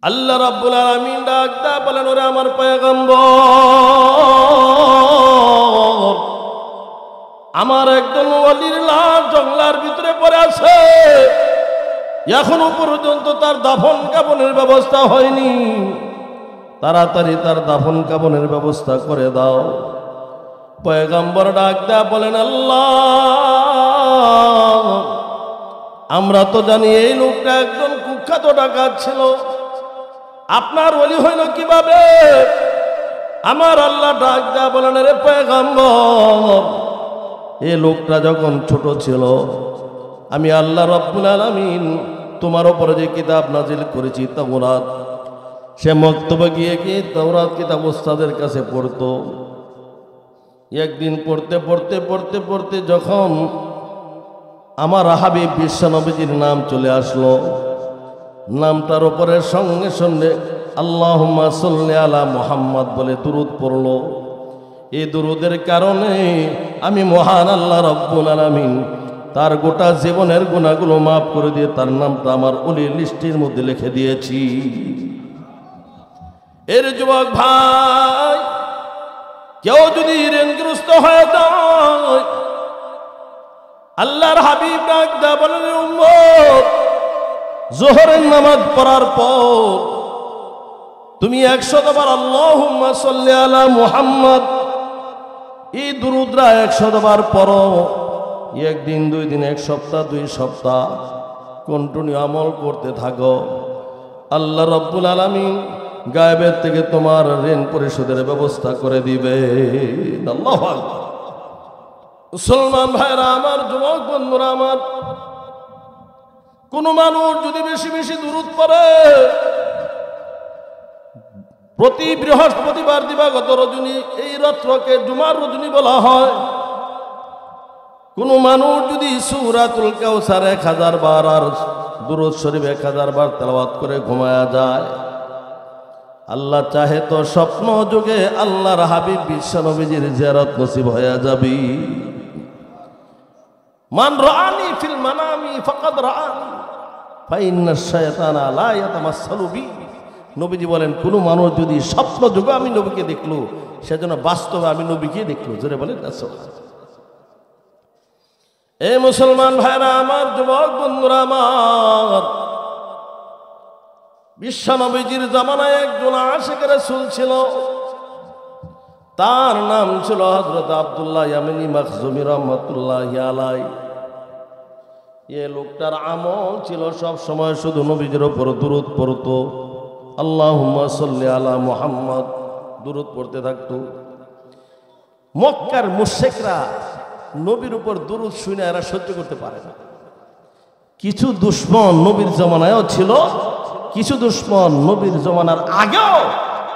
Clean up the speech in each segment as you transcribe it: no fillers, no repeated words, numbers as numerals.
আল্লাহ রাব্বুল আলামিন ডাক দা বলেন, ওরে আমার পয়গম্বর, আমার একজন ওয়ালির লাশ জঙ্গলার ভিতরে পড়ে আছে, এখনো পর্যন্ত তার দাফন কাফনের ব্যবস্থা হয়নি, তাড়াতাড়ি তার দাফন কাফনের ব্যবস্থা করে দাও। পয়গম্বর ডাক দা বলেন, আল্লাহ, আমরা তো জানি এই লোকটা একজন কুখ্যাত ডাকাত ছিল, আপনার ওলি হইল কিভাবে? আমার আল্লাহ ডাক দা বলেন, রে পয়গম্বর, এই লোকটা যখন ছোট ছিল আমি আল্লাহ রাব্বুল আলামিন তোমার উপরে যে কিতাব নাজিল করেছি তাওরাত, সে মক্তবে গিয়ে গিয়ে তাওরাত কিতাব ওস্তাদের কাছে পড়তো। একদিন পড়তে পড়তে পড়তে পড়তে যখন আমার হাবিব বিশ্বনবীজির নাম চলে আসলো, নামটার উপরে সঙ্গে সঙ্গে আল্লাহুম্মা সাল্লি আলা মুহাম্মদ বলে দুরূদ পড়লো। এই দুরূদের কারণে আমি মহান আল্লাহ রাব্বুল আলামিন তার গোটা জীবনের গুনাহগুলো মাফ করে দিয়ে তার নামটা আমার ওলির লিস্টের মধ্যে লিখে দিয়েছি। এর যুবক ভাই, কেউ যদি ঋণগ্রস্ত হয়ে যায়, আল্লাহর হাবিব ডাক দা বলেন, উম্মত, যোহরের নামাজ পড়ার পর তুমি 100 বার আল্লাহুম্মা সাল্লি আলা মুহাম্মদ এই দুরূদরা 100 বার পড়ো। একদিন, 2 দিন, 1 সপ্তাহ, 2 সপ্তাহ কন্টিনিউ আমল করতে থাকো। আল্লাহ রাব্বুল আলামিন গায়েবের থেকে তোমার ঋণ পরিশোধের ব্যবস্থা করে দিবে। আল্লাহু আকবার। মুসলমান ভাইরা আমার, যুবক বন্ধুরা আমার, কোন মানুষ যদি বেশি বেশি দুরূদ পড়ে, প্রতি বৃহস্পতিবার দিবাগত রজনী, এই রাত্রকে জুমার রজনী বলা হয়, কোন মানুষ যদি সূরাতুল কাউসার 1000 বার আর দুরূদ শরীফ 1000 বার তেলাওয়াত করে ঘুমায়া যায়, আল্লাহ চাহে তো স্বপ্ন যুগে আল্লাহর হাবিব বিশ্বনবীজির জিয়ারত নসিব হয়ে যাবে। মান রাআনি ফিল মানামি ফাকাদ রাআনি ফাইন্নাশ শায়তানা লা ইয়াতামাসসালু বি। নবীজি বলেন, কোন মানুষ যদি স্বপ্ন যুগে আমি নবীকে দেখলো, সেজন্য বাস্তবে আমি নবীকে দেখলো। জোরে বলেন না সুবহানাল্লাহ। এ মুসলমান ভাইরা আমার, যুবক বন্ধুরা আমার, বিশ্বনবীজির জামানায় একজন আশিকে রাসূল ছিল, তার নাম ছিল হযরত আব্দুল্লাহ ইয়ামানি মাখজুমি রাহমাতুল্লাহি আলাইহি। এই লোকটার আমল ছিল সব সময় শুধু নবীজির উপর দুরূদ পড়তো, আল্লাহুম্মা সাল্লি আলা মুহাম্মদ দুরূদ পড়তে থাকতো। মক্কার মুশরিকরা নবীর উপর দুরূদ শুনে এরা সহ্য করতে পারে না। কিছু দুশমন নবীর জামানায়ও ছিল, কিছু দুশমন নবীর জামানার আগেও,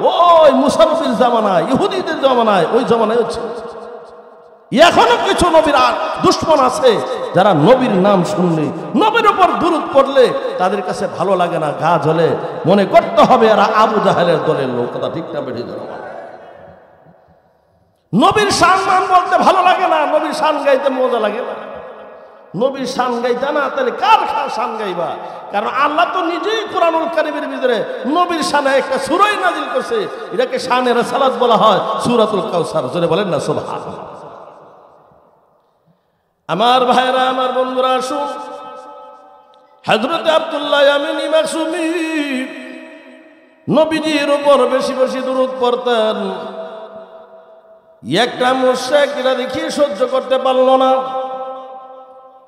ওই মুসা নবীর জামানায়, ইহুদিদের জামানায়, ওই জামানায়ও ছিল। এখনো কিছু নবীর দুশমন আছে যারা নবীর নাম শুনলে, নবীর উপর দুরূদ পড়লে তাদের কাছে ভালো লাগে না, গা জ্বলে, মনে করতে হবে এরা আবু জাহেলের দলের লোক। কথা ঠিক না বেঠিক? নবীর শান মান বলতে ভালো লাগে না, নবীর শান গাইতে মজা লাগে না। নবীর শান গাইতে না, তাহলে কার শান গাইবা? কারণ আল্লাহ তো নিজেই কুরআনুল কারীমের ভিতরে নবীর শানে একটা সূরাই নাজিল করছে, এটাকে শানে রাসালাত বলা হয়, সূরাতুল কাউসার। জোরে বলেন না সুবহানাল্লাহ। আমার ভাইরা, আমার বন্ধুরা, আসুন, হযরত আব্দুল্লাহ ইয়ামানি মাখজুমি নবীজির উপর বেশি বেশি দুরূদ পড়তেন। একটা মুশরিক এটা দেখি সহ্য করতে পারল না।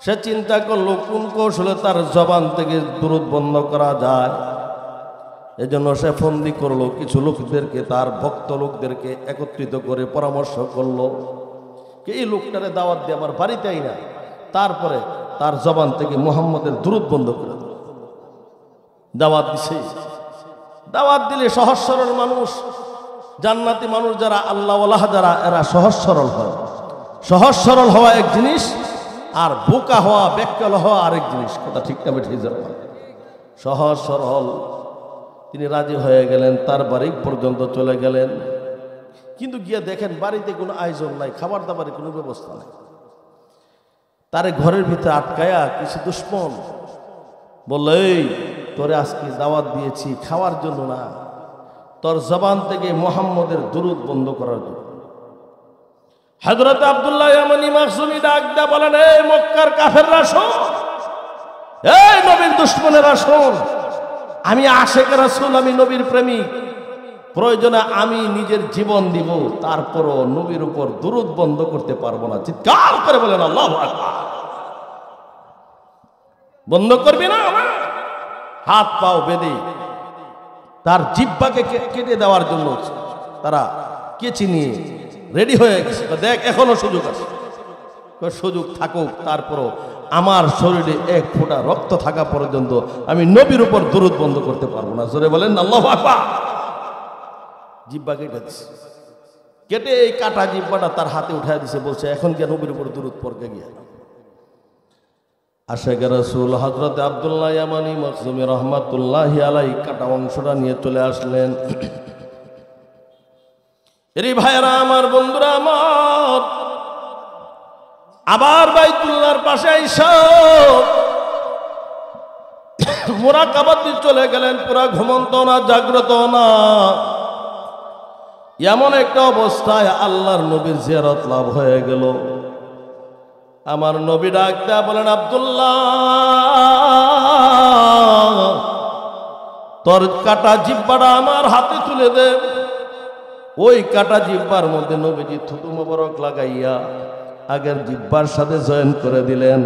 সে চিন্তা করলো কোন কৌশলে তার জবান থেকে দুরূদ বন্ধ করা যায়। এজন্য সে ফন্দি করলো কিছু লোকদেরকে, তার ভক্ত লোকদেরকে একত্রিত করে পরামর্শ করলো, এই লোকটারে দাওয়াত দিয়ে আমার বাড়িতে আই না, তারপরে তার জবান থেকে মুহাম্মদের দুরূদ বন্ধ করে দিল। দাওয়াত দিছে। দাওয়াত দিলে সহজ সরল মানুষ, জান্নাতি মানুষ যারা, আল্লাহওয়ালা যারা, এরা সহজ সরল হয়। সহজ সরল হওয়া এক জিনিস, আর বোকা হওয়া, ব্যাকল হওয়া আরেক জিনিস। কথা ঠিক না বেঠিক? সহজ সরল। তিনি রাজি হয়ে গেলেন, তার বাড়ি পর্যন্ত চলে গেলেন। কিন্তু গিয়ে দেখেন বাড়িতে কোনো আয়োজন নাই, খাবার দাবারের কোনো ব্যবস্থা নাই। তারে ঘরের ভিতরে আটকায়া কিছু দুশমন বলল, এই তোরে আজকে দাওয়াত দিয়েছি খাওয়ার জন্য না, তোর জবান থেকে মুহাম্মদের দুরূদ বন্ধ করার জন্য। হযরত আব্দুল্লাহ ইয়ামানি মাখজুমি ডাক দেয়া বলেন, এই মক্কার কাফেররা শোন, এই নবীর দুশমনেরা শোন, আমি আশিক রাসূল, আমি নবীর প্রেমিক, প্রয়োজনে আমি নিজের জীবন দিব, তারপরও নবীর উপর দুরূদ বন্ধ করতে পারবো না। চিৎকার করে বলেন আল্লাহু আকবার। বন্ধ করবি না? হাত পাও বেঁধে তার জিহ্বাকে কেটে দেওয়ার জন্য তারা কেচি নিয়ে রেডি হয়ে গেছে। দেখ এখনো সুযোগ আছে। সুযোগ থাকুক, তারপরও আমার শরীরে এক ফোঁটা রক্ত থাকা পর্যন্ত আমি নবীর উপর দুরূদ বন্ধ করতে পারবো না। জোরে বলেন আল্লাহু আকবার। জিহ্বা কেটে দিছে, কেটে এই কাটা জিহ্বাটা তার হাতে উঠায় দিছে, বলছে এখন কে নবীর উপর দুরূদ পড়কে গিয়া। আশিক রাসূল হযরত আব্দুল্লাহ ইয়ামানি মাখজুমি রাহমাতুল্লাহি আলাইহি কাটা অংশটা নিয়ে চলে আসলেন। এরি ভাইরা আমার, বন্ধুরা আমার, আবার বাইতুল্লাহর পাশে আইসা মুরাকাবাতে চলে গেলেন। পুরা ঘুমন্ত না, জাগ্রত না, এমন একটা অবস্থায় আল্লাহর নবীর জিয়ারত লাভ হয়ে গেল। আমার নবী ডাক দেয়া বলেন, আব্দুল্লাহ তোর কাটা জিহ্বাটা আমার হাতে তুলে দে। ওই কাটা জিহ্বার মধ্যে নবীজি থুতু মোবারক লাগাইয়া আগের জিহ্বার সাথে জয়েন করে দিলেন।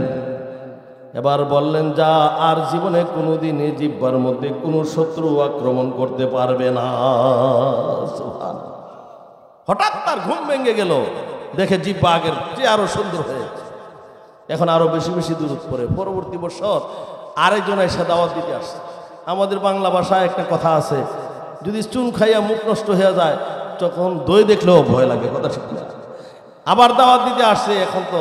এবার বললেন, যা আর জীবনে কোনোদিন এই জিহ্বার মধ্যে কোনো শত্রু আক্রমণ করতে পারবে না। সুবহানাল্লাহ। হঠাৎ তার ঘুম ভেঙে গেল, দেখে জিহ্বা আগের চেয়ে আরো সুন্দর হয়েছে। এখন আরো বেশি বেশি দূরত পড়ে। পরবর্তী বছর আরেকজন এসে দাওয়াত দিতে আসছে। আমাদের বাংলা ভাষায় একটা কথা আছে, যদি চুন খাইয়া মুখ নষ্ট হয়ে যায় তখন দই দেখলেও ভয় লাগে, কথা ঠিক না? আবার দাওয়াত দিতে আসছে, এখন তো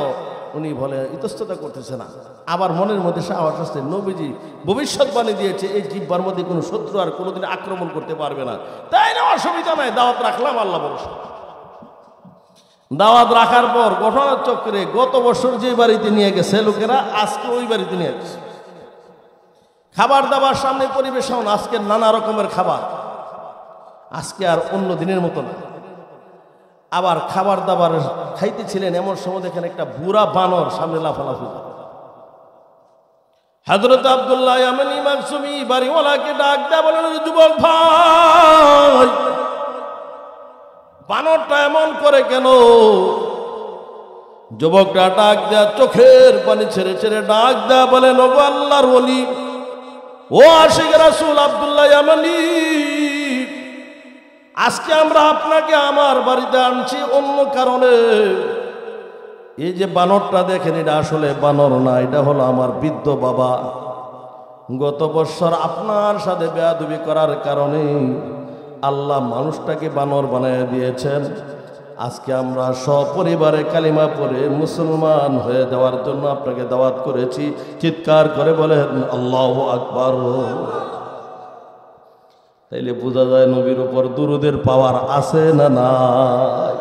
উনি বলে ইতস্ততা করতেছে না, আবার মনের মধ্যে সাহস আসছে, নবীজি ভবিষ্যৎবাণী দিয়েছে এই জিহ্বার মধ্যে কোনো শত্রু আর কোনোদিন আক্রমণ করতে পারবে না, তাই না, অসুবিধা নাই, দাওয়াত রাখলাম, আল্লাহ ভরসা। দাওয়াত রাখার পর ঘটনার চক্রে গত বছর যে বাড়িতে নিয়ে গেছে লোকেরা, আজকে ওই বাড়িতে নিয়ে গেছে। খাবার দাবার সামনে পরিবেশন, আজকে নানা রকমের খাবার, আজকে আর অন্য দিনের মতো না। আবার খাবার দাবার খাইতেছিলেন, এমন সময় দেখেন একটা বুড়া বানর সামনে লাফালাফি। হযরত আব্দুল্লাহ ইয়ামানি মাখজুমি বাড়িওয়ালাকে ডাক দেয়া বলেন, যুবক ভাই, বানরটা এমন করে কেন? যুবকটা ডাক দেয়া চোখের পানি ছেড়ে ছেড়ে ডাক দেয়া বলেন, ওগো আল্লাহর ওলি, ও আশিক রাসূল আব্দুল্লাহ ইয়ামানি, আজকে আমরা আপনাকে আমার বাড়িতে আনছি অন্য কারণে। এই যে বানরটা দেখেন, এটা আসলে বানর না, এটা হলো আমার বৃদ্ধ বাবা। গত বছর আপনার সাথে বেয়াদবি করার কারণে আল্লাহ মানুষটাকে বানর বানিয়ে দিয়েছেন। আজকে আমরা সপরিবারে কালিমা পড়ে মুসলমান হয়ে যাওয়ার জন্য আপনাকে দাওয়াত করেছি। চিৎকার করে বলেন আল্লাহু আকবার। তাইলে বোঝা যায় নবীর উপর দুরুদের পাওয়ার আছে না নাই?